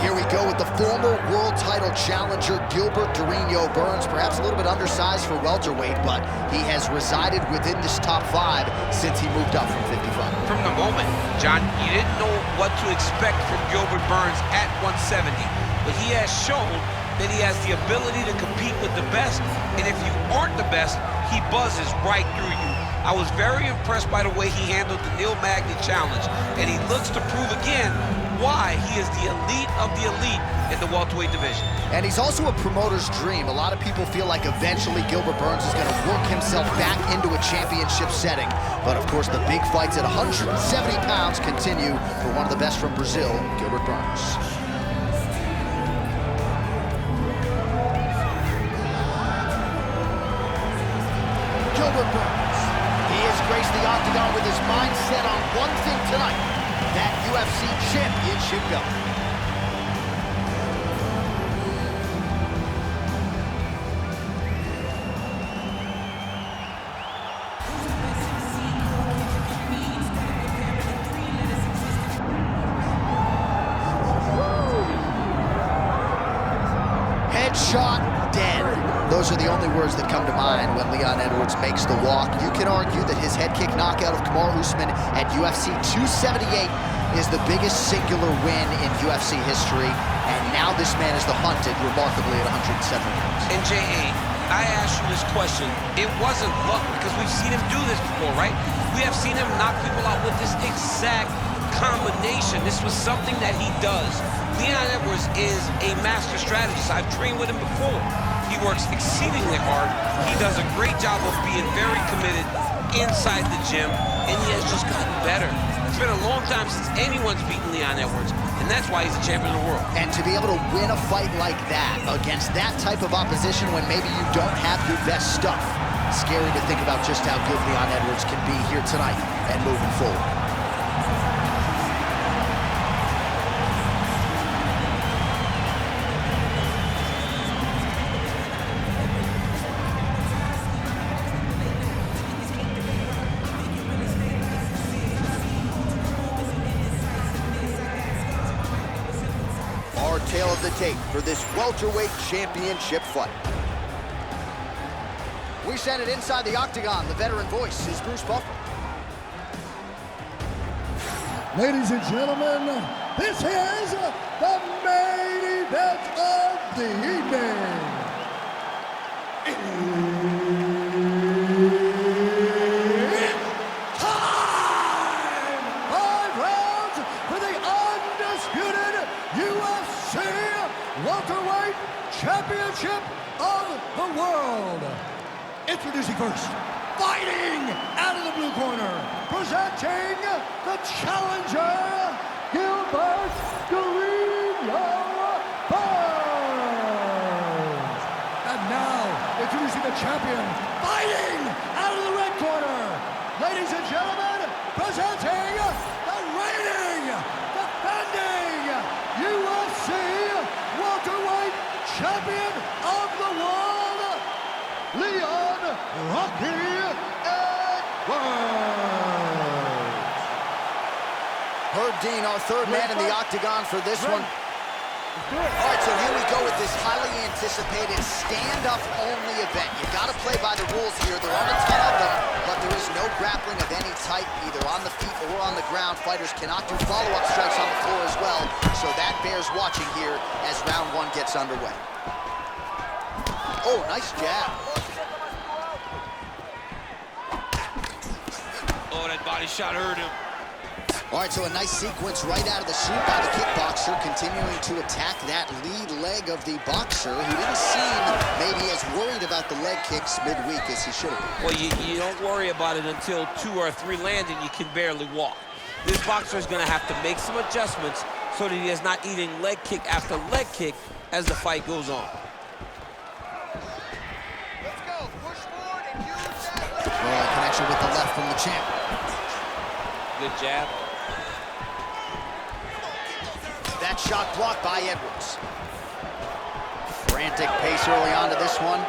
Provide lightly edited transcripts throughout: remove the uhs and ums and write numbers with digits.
here we go with the former world title challenger, Gilbert Burns. Perhaps a little bit undersized for welterweight, but he has resided within this top 5 since he moved up from 55. From the moment, John, you didn't know what to expect from Gilbert Burns at 170, but he has shown that he has the ability to compete with the best, and if you aren't the best, he buzzes right through you. I was very impressed by the way he handled the Neil Magny challenge, and he looks to prove again why he is the elite of the elite in the welterweight division. And he's also a promoter's dream. A lot of people feel like eventually Gilbert Burns is going to work himself back into a championship setting. But of course, the big fights at 170 pounds continue for one of the best from Brazil, Gilbert Burns. Gilbert Burns. He has graced the octagon with his mind set on one thing tonight, that UFC championship belt. Headshot, dead. Those are the only words that come to mind when Leon Edwards makes the walk. You can argue that his head kick knockout of Kamaru Usman at UFC 278 is the biggest singular win in UFC history, and now this man is the hunted, remarkably, at 170 pounds. And J.A., I asked you this question. It wasn't luck, because we've seen him do this before, right? We have seen him knock people out with this exact combination. This was something that he does. Leon Edwards is a master strategist. I've trained with him before. He works exceedingly hard. He does a great job of being very committed inside the gym, and he has just gotten better. It's been a long time since anyone's beaten Leon Edwards, and that's why he's a champion of the world. And to be able to win a fight like that against that type of opposition when maybe you don't have your best stuff, scary to think about just how good Leon Edwards can be here tonight and moving forward. Tail of the tape for this welterweight championship fight. We send it inside the octagon. The veteran voice is Bruce Buffer. Ladies and gentlemen, this is the main event of the evening. It's time! 5 rounds for the undisputed UFC welterweight championship of the world. Introducing first, fighting out of the blue corner, presenting the challenger, Gilbert Burns. And now, introducing the champion, fighting out of the red corner, ladies and gentlemen, presenting the reigning, defending UFC welterweight champion of the world, Leon "Rocky" Edwards. Herb Dean, our third man in the octagon for this one. All right, so here we go with this highly anticipated stand-up only event. You gotta play by the rules here. There aren't a ton of them, but there is no grappling of any type, either on the feet or on the ground. Fighters cannot do follow-up strikes on the floor as well, so that bears watching here as round 1 gets underway. Oh, nice jab. Oh, that body shot hurt him. All right, so a nice sequence right out of the chute by the kickboxer, continuing to attack that lead leg of the boxer, who didn't seem maybe as worried about the leg kicks midweek as he should have been. Well, you don't worry about it until 2 or 3 land and you can barely walk. This boxer is going to have to make some adjustments so that he is not eating leg kick after leg kick as the fight goes on. Let's go. Push forward and use that left. Well, a connection with the left from the champ. Good jab. That shot blocked by Edwards. Frantic pace early on to this one.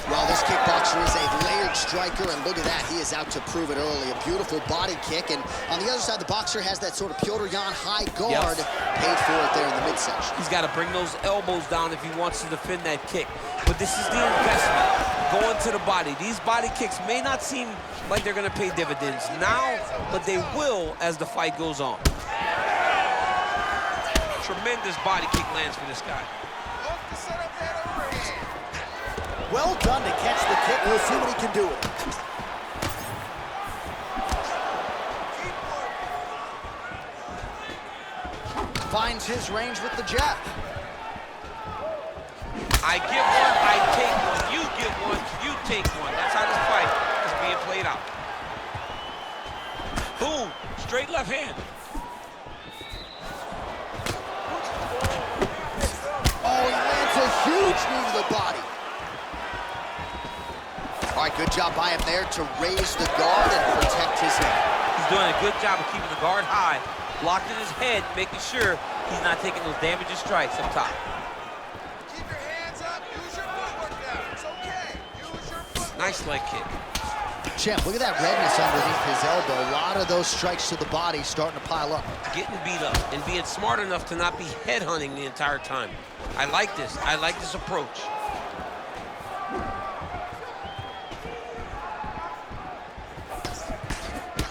Well, this kickboxer boxer is a layered striker, and look at that. He is out to prove it early. A beautiful body kick, and on the other side, the boxer has that sort of Petr Yan high guard. Yep. Paid for it there in the midsection. He's got to bring those elbows down if he wants to defend that kick. But this is the investment, going to the body. These body kicks may not seem like they're going to pay dividends now, but they will as the fight goes on. Tremendous body kick lands for this guy. Well done to catch the kick. We'll see what he can do with it. Finds his range with the jab. I give one, I take one. You give one, you take one. That's how this fight is being played out. Boom, straight left hand. Oh, he lands a huge knee to the body. All right, good job by him there to raise the guard and protect his head. He's doing a good job of keeping the guard high, blocking his head, making sure he's not taking those damaging strikes up top. Keep your hands up, use your footwork now. It's okay, use your footwork. Nice leg kick. Champ, look at that redness underneath his elbow. A lot of those strikes to the body starting to pile up. Getting beat up and being smart enough to not be headhunting the entire time. I like this. I like this approach.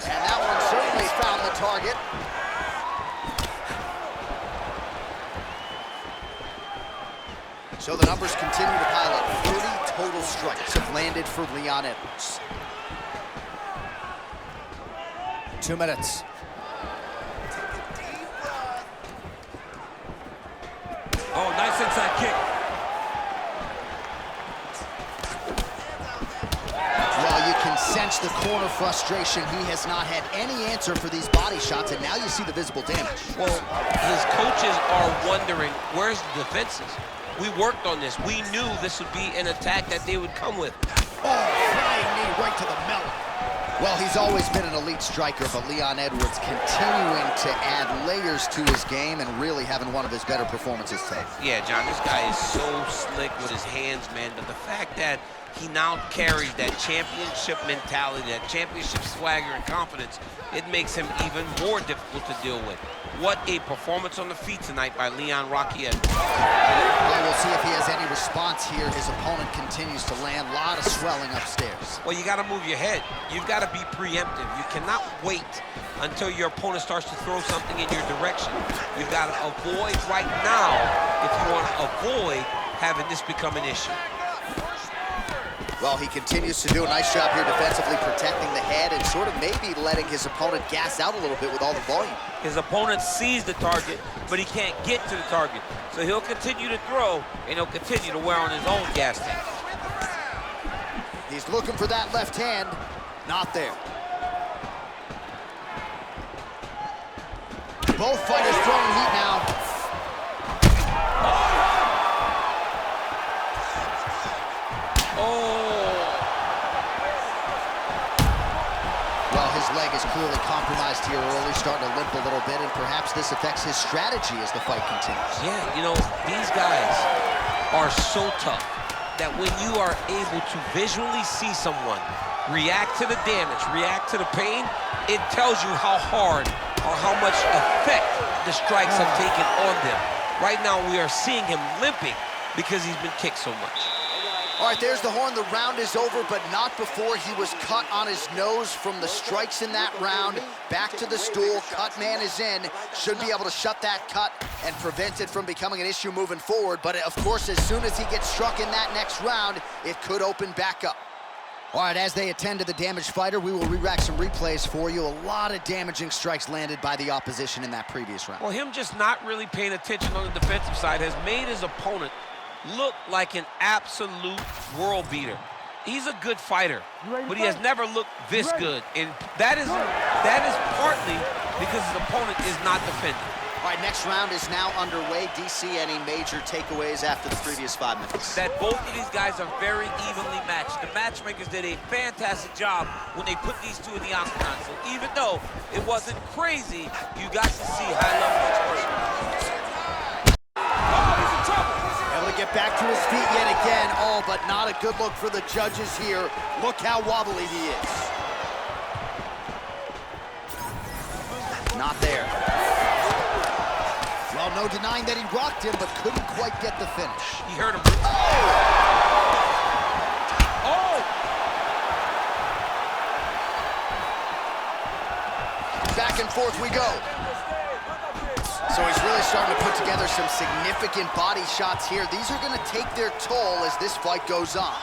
And that one certainly found the target. So the numbers continue to pile up. 30 total strikes have landed for Leon Edwards. 2 minutes. Oh, nice inside kick. Well, you can sense the corner frustration. He has not had any answer for these body shots, and now you see the visible damage. Well, his coaches are wondering, where's the defenses? We worked on this. We knew this would be an attack that they would come with. Oh, flying knee right to the melon. Well, he's always been an elite striker, but Leon Edwards continuing to add layers to his game and really having one of his better performances today. Yeah, John, this guy is so slick with his hands, man. But the fact that he now carries that championship mentality, that championship swagger and confidence, it makes him even more difficult to deal with. What a performance on the feet tonight by Leon Rocky Edwards. Well, we'll see if he has any response here. His opponent continues to land. A lot of swelling upstairs. Well, you got to move your head. You've got to be preemptive. You cannot wait until your opponent starts to throw something in your direction. You've got to avoid right now if you want to avoid having this become an issue. Well, he continues to do a nice job here defensively, protecting the head and sort of maybe letting his opponent gas out a little bit with all the volume. His opponent sees the target, but he can't get to the target. So he'll continue to throw, and he'll continue to wear on his own gas tank. He's looking for that left hand. Not there. Both fighters throwing heat now. Leg is clearly compromised here early, starting to limp a little bit, and perhaps this affects his strategy as the fight continues. Yeah, you know, these guys are so tough that when you are able to visually see someone react to the damage, react to the pain, it tells you how hard or how much effect the strikes have taken on them. Right now, we are seeing him limping because he's been kicked so much. All right, there's the horn. The round is over, but not before he was cut on his nose from the strikes in that round. Back to the stool. Cut man is in. Should be able to shut that cut and prevent it from becoming an issue moving forward. But, of course, as soon as he gets struck in that next round, it could open back up. All right, as they attend to the damaged fighter, we will re-rack some replays for you. A lot of damaging strikes landed by the opposition in that previous round. Well, him just not really paying attention on the defensive side has made his opponent look like an absolute world beater. He's a good fighter, but he has never looked this good. And that is partly because his opponent is not defending. All right, next round is now underway. DC, any major takeaways after the previous 5 minutes? That both of these guys are very evenly matched. The matchmakers did a fantastic job when they put these two in the octagon. So even though it wasn't crazy, you got to see high-level expression. Oh, he's in trouble. Able to get back to his feet yet again. Oh, but not a good look for the judges here. Look how wobbly he is. Not there. Well, no denying that he rocked him, but couldn't quite get the finish. He hurt him. Back and forth we go. So he's really starting to put together some significant body shots here. These are going to take their toll as this fight goes on.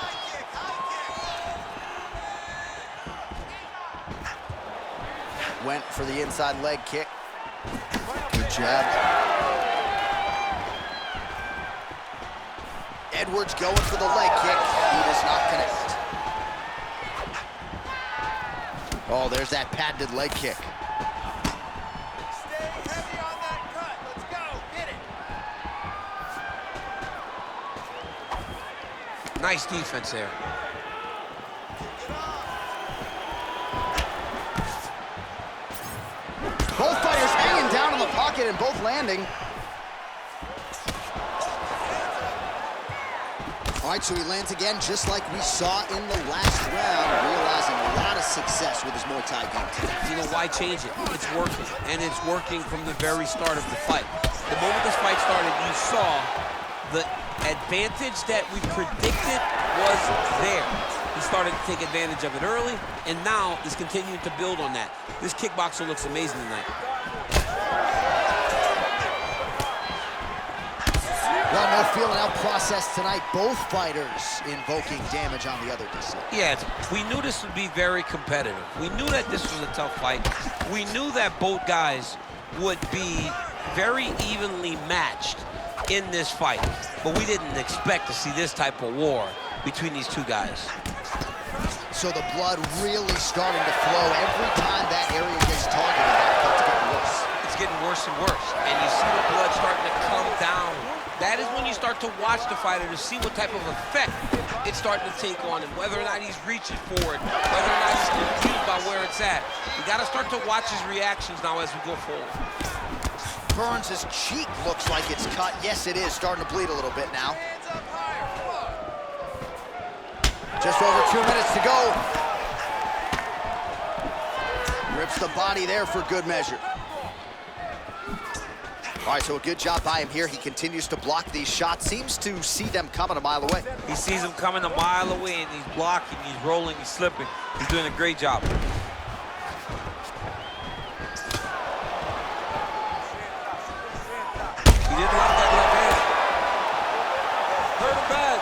Went for the inside leg kick. Good jab. Edwards going for the leg kick. He does not connect. Oh, there's that patented leg kick. Nice defense there. Both fighters hanging down in the pocket and both landing. All right, so he lands again just like we saw in the last round, realizing a lot of success with his Muay Thai game today. You know, why change it? It's working, and it's working from the very start of the fight. The moment this fight started, you saw the advantage that we predicted was there. He started to take advantage of it early, and now is continuing to build on that. This kickboxer looks amazing tonight. Well, no feeling out process tonight. Both fighters invoking damage on the other DC. Yeah, we knew this would be very competitive. We knew that this was a tough fight. We knew that both guys would be very evenly matched in this fight, but we didn't expect to see this type of war between these two guys. So the blood really starting to flow every time that area gets targeted. That cut's getting worse. It's getting worse and worse, and you see the blood starting to come down. That is when you start to watch the fighter to see what type of effect it's starting to take on him, whether or not he's reaching for it, whether or not he's confused by where it's at. We got to start to watch his reactions now as we go forward. Burns' cheek looks like it's cut. Yes, it is starting to bleed a little bit now. Just over 2 minutes to go. Rips the body there for good measure. All right, so a good job by him here. He continues to block these shots. Seems to see them coming a mile away. He sees them coming a mile away, and he's blocking, he's rolling, he's slipping. He's doing a great job. He didn't like that left hand. Hurt him bad.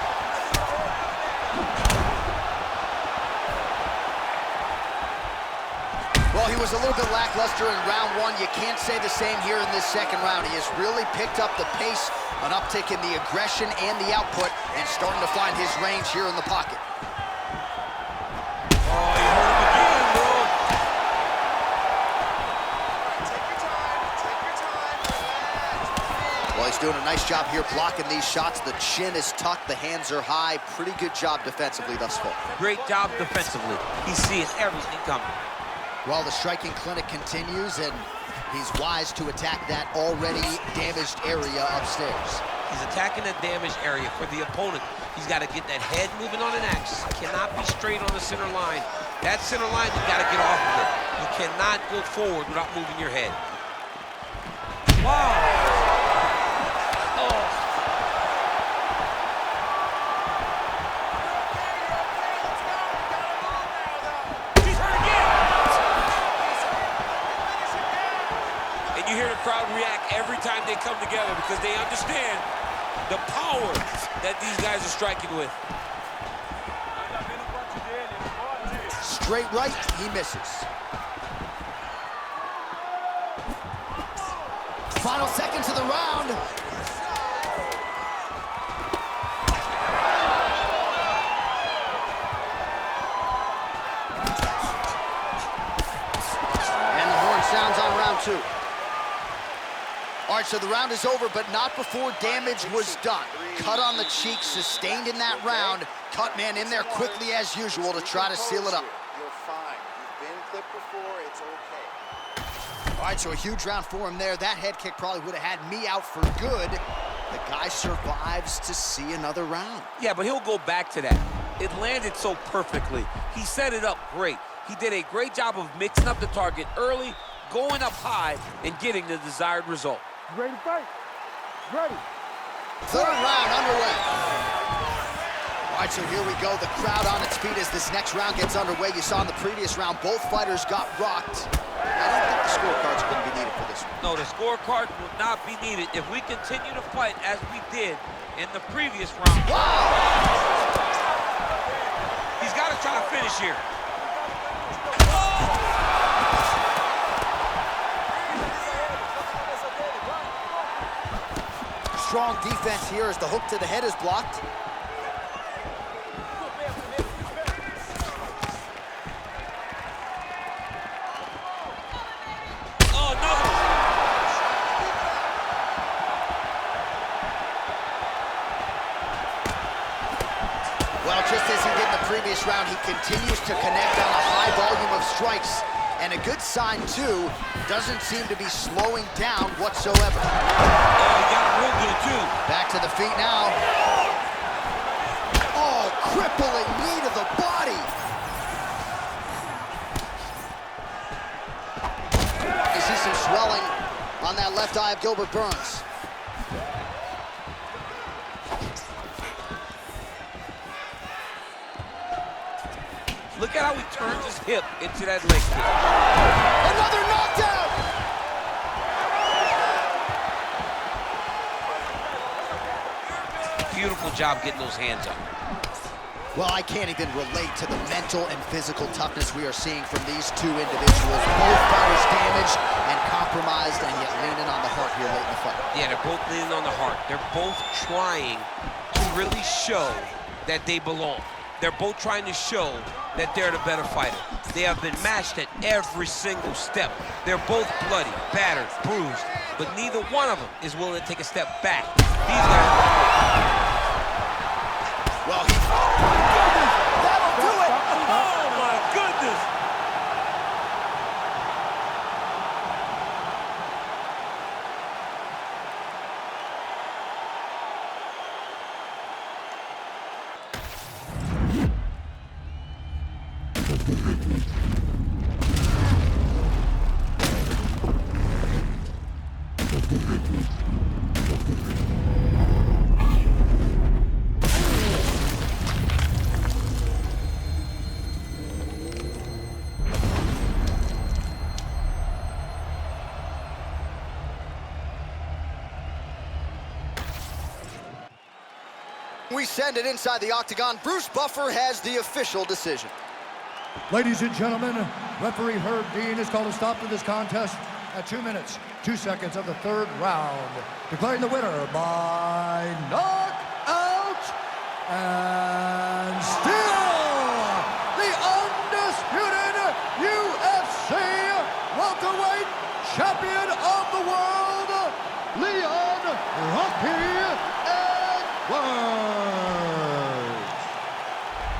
Well, he was a little bit lackluster in round one. You can't say the same here in this second round. He has really picked up the pace, an uptick in the aggression and the output, and starting to find his range here in the pocket. Oh, you hurt him again, bro. Take your time. Well, he's doing a nice job here blocking these shots. The chin is tucked, the hands are high. Pretty good job defensively thus far. Great job defensively. He's seeing everything coming. Well, the striking clinic continues, and he's wise to attack that already damaged area upstairs. He's attacking that damaged area for the opponent. He's got to get that head moving on an axis. Cannot be straight on the center line. That center line, you got to get off of it. You cannot go forward without moving your head. Wow. You hear the crowd react every time they come together because they understand the power that these guys are striking with. Straight right, he misses. Final seconds of the round. And the horn sounds on round two. All right, so the round is over, but not before damage was done. Cut on the cheek, sustained in that round. Cut man in there quickly as usual to try to seal it up. You're fine. You've been clipped before. It's okay. All right, so a huge round for him there. That head kick probably would have had me out for good. The guy survives to see another round. Yeah, but he'll go back to that. It landed so perfectly. He set it up great. He did a great job of mixing up the target early, going up high, and getting the desired result. Ready to fight? Ready. Third round underway. All right, so here we go. The crowd on its feet as this next round gets underway. You saw in the previous round, both fighters got rocked. I don't think the scorecards are going to be needed for this one. No, the scorecard will not be needed if we continue to fight as we did in the previous round. Wow! He's got to try to finish here. Strong defense here as the hook to the head is blocked. Oh, no! Well, just as he did in the previous round, he continues to connect on a high volume of strikes. And a good sign, too, doesn't seem to be slowing down whatsoever. Oh, he got it real good, too. Back to the feet now. Oh, crippling knee to the body. You see some swelling on that left eye of Gilbert Burns. Look at how he turns his hip into that leg kick. Another knockdown! Beautiful job getting those hands up. Well, I can't even relate to the mental and physical toughness we are seeing from these two individuals. Both fighters damaged and compromised, and yet leaning on the heart here late in the fight. Yeah, they're both leaning on the heart. They're both trying to really show that they belong. They're both trying to show that they're the better fighter. They have been matched at every single step. They're both bloody, battered, bruised, but neither one of them is willing to take a step back. These guys. Well, he... That'll do it! Oh, my goodness! We send it inside the octagon. Bruce Buffer has the official decision. Ladies and gentlemen, referee Herb Dean has called a stop to this contest at 2 minutes, 2 seconds of the third round, declaring the winner by knockout and still the undisputed UFC welterweight champion